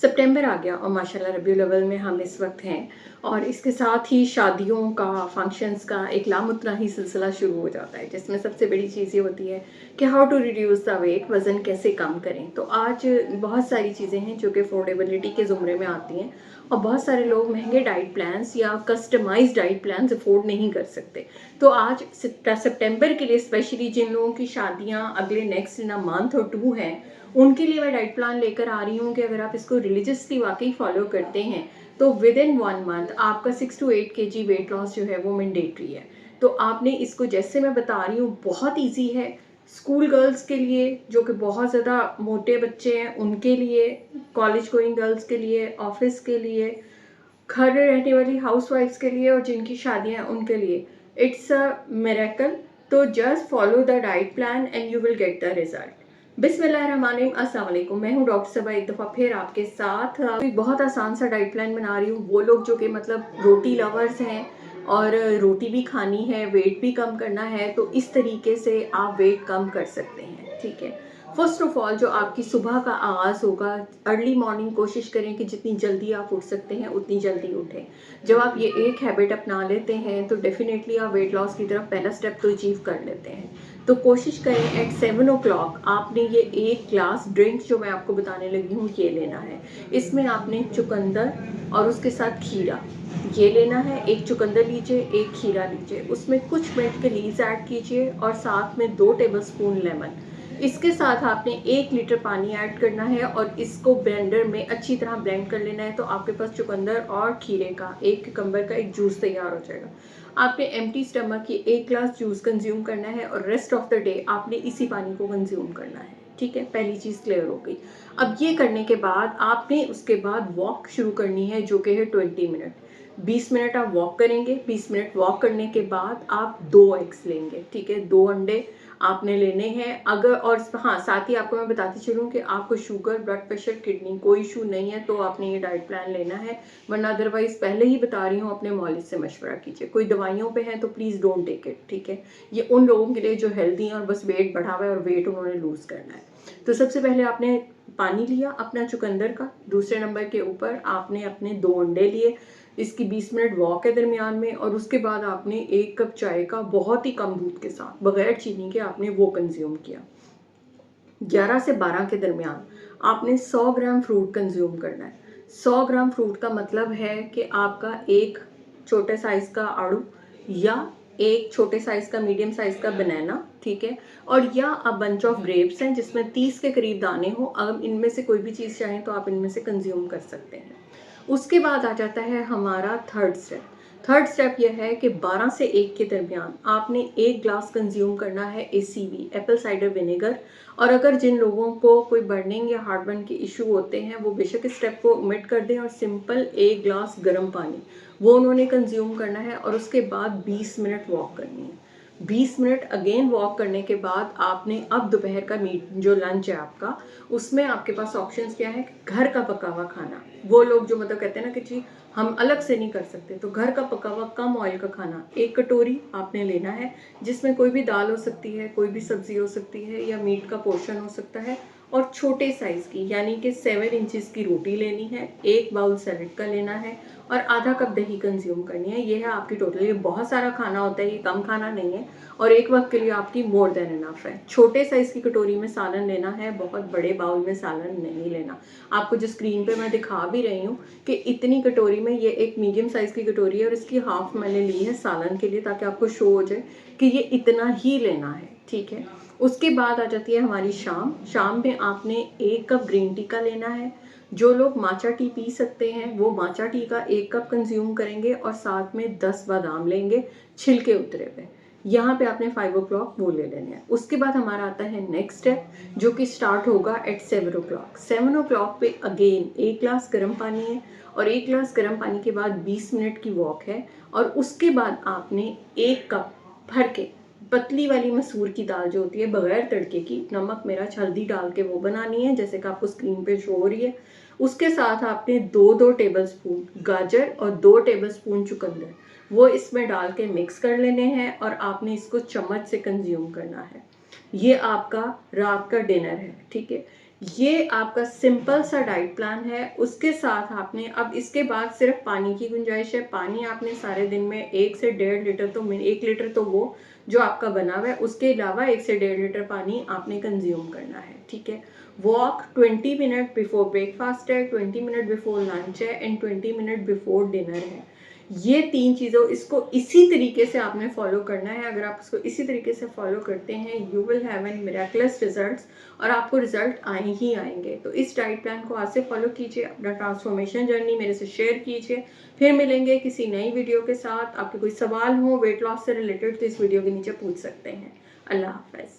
सितंबर आ गया और माशाल्लाह रबीउल अव्वल में हम इस वक्त हैं और इसके साथ ही शादियों का फंक्शंस का एक लामुतनाही सिलसिला शुरू हो जाता है, जिसमें सबसे बड़ी चीज़ ये होती है कि how to reduce the weight, वज़न कैसे कम करें। तो आज बहुत सारी चीज़ें हैं जो कि अफोर्डेबिलिटी के ज़ुमरे में आती हैं और बहुत सारे लोग महंगे डाइट प्लान्स या कस्टमाइज्ड डाइट प्लान्स अफोर्ड नहीं कर सकते। तो आज सितंबर के लिए स्पेशली जिन लोगों की शादियाँ अगले नेक्स्ट इन अ मंथ और 2 हैं, उनके लिए मैं डाइट प्लान लेकर आ रही हूँ कि अगर आप इसको रिलीजियसली वाकई फॉलो करते हैं तो विद इन 1 मंथ आपका 6 to 8 kg वेट लॉस जो है वो मैंडेटरी है। तो आपने इसको, जैसे मैं बता रही हूँ, बहुत ईजी है। स्कूल गर्ल्स के लिए जो कि बहुत ज़्यादा मोटे बच्चे हैं उनके लिए, कॉलेज गोइंग गर्ल्स के लिए, ऑफिस के लिए, घर रहने वाली हाउसवाइफ्स के लिए और जिनकी शादियां हैं उनके लिए इट्स अ मिरेकल। तो just follow the diet plan and you will get the result. बिस्मिल्लाहिर्रहमानिर्रहीम, अस्सलाम वालेकुम। मैं हूँ डॉक्टर सबा, एक दफ़ा फिर आपके साथ एक बहुत आसान सा डाइट प्लान बना रही हूँ। वो लोग जो कि मतलब रोटी लवर्स हैं और रोटी भी खानी है, वेट भी कम करना है, तो इस तरीके से आप वेट कम कर सकते हैं। ठीक है, फर्स्ट ऑफ ऑल जो आपकी सुबह का आगाज़ होगा, अर्ली मॉर्निंग कोशिश करें कि जितनी जल्दी आप उठ सकते हैं उतनी जल्दी उठें। जब आप ये एक हैबिट अपना लेते हैं तो डेफिनेटली आप वेट लॉस की तरफ पहला स्टेप तो अचीव कर लेते हैं। तो कोशिश करें एट 7 o'clock आपने ये एक ग्लास ड्रिंक जो मैं आपको बताने लगी हूँ ये लेना है। इसमें आपने चुकंदर और उसके साथ खीरा ये लेना है। एक चुकंदर लीजिए, एक खीरा लीजिए, उसमें कुछ मिंट के लीव्स ऐड कीजिए और साथ में 2 टेबलस्पून लेमन। इसके साथ आपने 1 लीटर पानी ऐड करना है और इसको ब्लेंडर में अच्छी तरह ब्लेंड कर लेना है। तो आपके पास चुकंदर और खीरे का, एक कुकम्बर का एक जूस तैयार हो जाएगा। आपने एम्प्टी स्टमक की 1 ग्लास जूस कंज्यूम करना है और रेस्ट ऑफ द डे आपने इसी पानी को कंज्यूम करना है। ठीक है, पहली चीज़ क्लियर हो गई। अब ये करने के बाद आपने उसके बाद वॉक शुरू करनी है जो कि है 20 मिनट। 20 मिनट आप वॉक करेंगे। 20 मिनट वॉक करने के बाद आप 2 एग्स लेंगे। ठीक है, 2 अंडे आपने लेने हैं। अगर, और हाँ, साथ ही आपको मैं बताती चलूँ कि आपको शुगर, ब्लड प्रेशर, किडनी कोई इशू नहीं है तो आपने ये डाइट प्लान लेना है, वरना अदरवाइज पहले ही बता रही हूँ अपने मौलिद से मशवरा कीजिए। कोई दवाइयों पे है तो प्लीज़ डोंट टेक इट। ठीक है, ये उन लोगों के लिए जो हेल्दी हैं और बस वेट बढ़ा हुआ है और वेट उन्होंने लूज़ करना है। तो सबसे पहले आपने पानी लिया अपना चुकंदर का, दूसरे नंबर के ऊपर आपने अपने 2 अंडे लिए, इसकी 20 मिनट वॉक है दरमियान में, और उसके बाद आपने 1 कप चाय का बहुत ही कम दूध के साथ बगैर चीनी के आपने वो कंज्यूम किया। 11 से 12 के दरमियान आपने 100 ग्राम फ्रूट कंज्यूम करना है। 100 ग्राम फ्रूट का मतलब है कि आपका एक छोटे साइज़ का आड़ू या एक छोटे साइज़ का, मीडियम साइज़ का बनाना, ठीक है, और या अ बंच ऑफ ग्रेप्स हैं जिसमें 30 के करीब दाने हो। अगर इनमें से कोई भी चीज़ चाहें तो आप इनमें से कंज्यूम कर सकते हैं। उसके बाद आ जाता है हमारा थर्ड स्टेप। थर्ड स्टेप यह है कि 12 से 1 के दरमियान आपने 1 ग्लास कंज्यूम करना है एसीवी, एप्पल साइडर विनेगर। और अगर जिन लोगों को कोई बर्निंग या हार्टबर्न के इशू होते हैं वो बेशक इस स्टेप को ओमिट कर दें और सिंपल 1 ग्लास गर्म पानी वो उन्होंने कंज्यूम करना है। और उसके बाद 20 मिनट वॉक करनी है। 20 मिनट अगेन वॉक करने के बाद आपने अब दोपहर का मीट जो लंच है आपका, उसमें आपके पास ऑप्शंस क्या है? घर का पका हुआ खाना। वो लोग जो मतलब कहते हैं ना कि जी हम अलग से नहीं कर सकते, तो घर का पका हुआ कम ऑयल का खाना 1 कटोरी आपने लेना है, जिसमें कोई भी दाल हो सकती है, कोई भी सब्जी हो सकती है या मीट का पोर्शन हो सकता है, और छोटे साइज़ की यानी कि 7 इंचेस की रोटी लेनी है, 1 बाउल सैलेड का लेना है और आधा कप दही कंज्यूम करनी है। ये है आपकी टोटल। ये बहुत सारा खाना होता है, ये कम खाना नहीं है और एक वक्त के लिए आपकी मोर देन इनफ है। छोटे साइज़ की कटोरी में सालन लेना है, बहुत बड़े बाउल में सालन नहीं लेना। आपको जो स्क्रीन पे मैं दिखा भी रही हूँ कि इतनी कटोरी में, ये एक मीडियम साइज़ की कटोरी है और इसकी हाफ मैंने ली है सालन के लिए, ताकि आपको शो हो जाए कि ये इतना ही लेना है। ठीक है, उसके बाद आ जाती है हमारी शाम। शाम में आपने 1 कप ग्रीन टी का लेना है। जो लोग माचा टी पी सकते हैं वो माचा टी का 1 कप कंज्यूम करेंगे और साथ में 10 बादाम लेंगे छिलके उतरे हुए। यहाँ पे आपने 5 o'clock वो ले लेने हैं। उसके बाद हमारा आता है नेक्स्ट स्टेप जो कि स्टार्ट होगा एट 7 o'clock। 7 o'clock पे अगेन 1 ग्लास गर्म पानी है और 1 ग्लास गर्म पानी के बाद 20 मिनट की वॉक है। और उसके बाद आपने 1 कप भर के पतली वाली मसूर की दाल जो होती है बगैर तड़के की, नमक मिर्च हल्दी डाल के वो बनानी है जैसे कि आपको स्क्रीन पे शो हो रही है। उसके साथ आपने 2-2 टेबलस्पून गाजर और 2 टेबलस्पून चुकंदर वो इसमें डाल के मिक्स कर लेने हैं और आपने इसको चम्मच से कंज्यूम करना है। ये आपका रात का डिनर है। ठीक है, ये आपका सिंपल सा डाइट प्लान है। उसके साथ आपने अब इसके बाद सिर्फ पानी की गुंजाइश है। पानी आपने सारे दिन में 1 से 1.5 लीटर तो 1 लीटर तो वो जो आपका बना हुआ है, उसके अलावा 1 से 1.5 लीटर पानी आपने कंज्यूम करना है, ठीक है। वॉक 20 मिनट बिफोर ब्रेकफास्ट है, 20 मिनट बिफोर लंच है एंड 20 मिनट बिफोर डिनर है। ये 3 चीज़ों इसको इसी तरीके से आपने फॉलो करना है। अगर आप इसको इसी तरीके से फॉलो करते हैं, you will have an miracles results, और आपको रिजल्ट आए ही आएंगे। तो इस डाइट प्लान को आज से फॉलो कीजिए, अपना ट्रांसफॉर्मेशन जर्नी मेरे से शेयर कीजिए। फिर मिलेंगे किसी नई वीडियो के साथ। आपके कोई सवाल हो वेट लॉस से रिलेटेड तो इस वीडियो के नीचे पूछ सकते हैं। अल्लाह हाफ़िज़।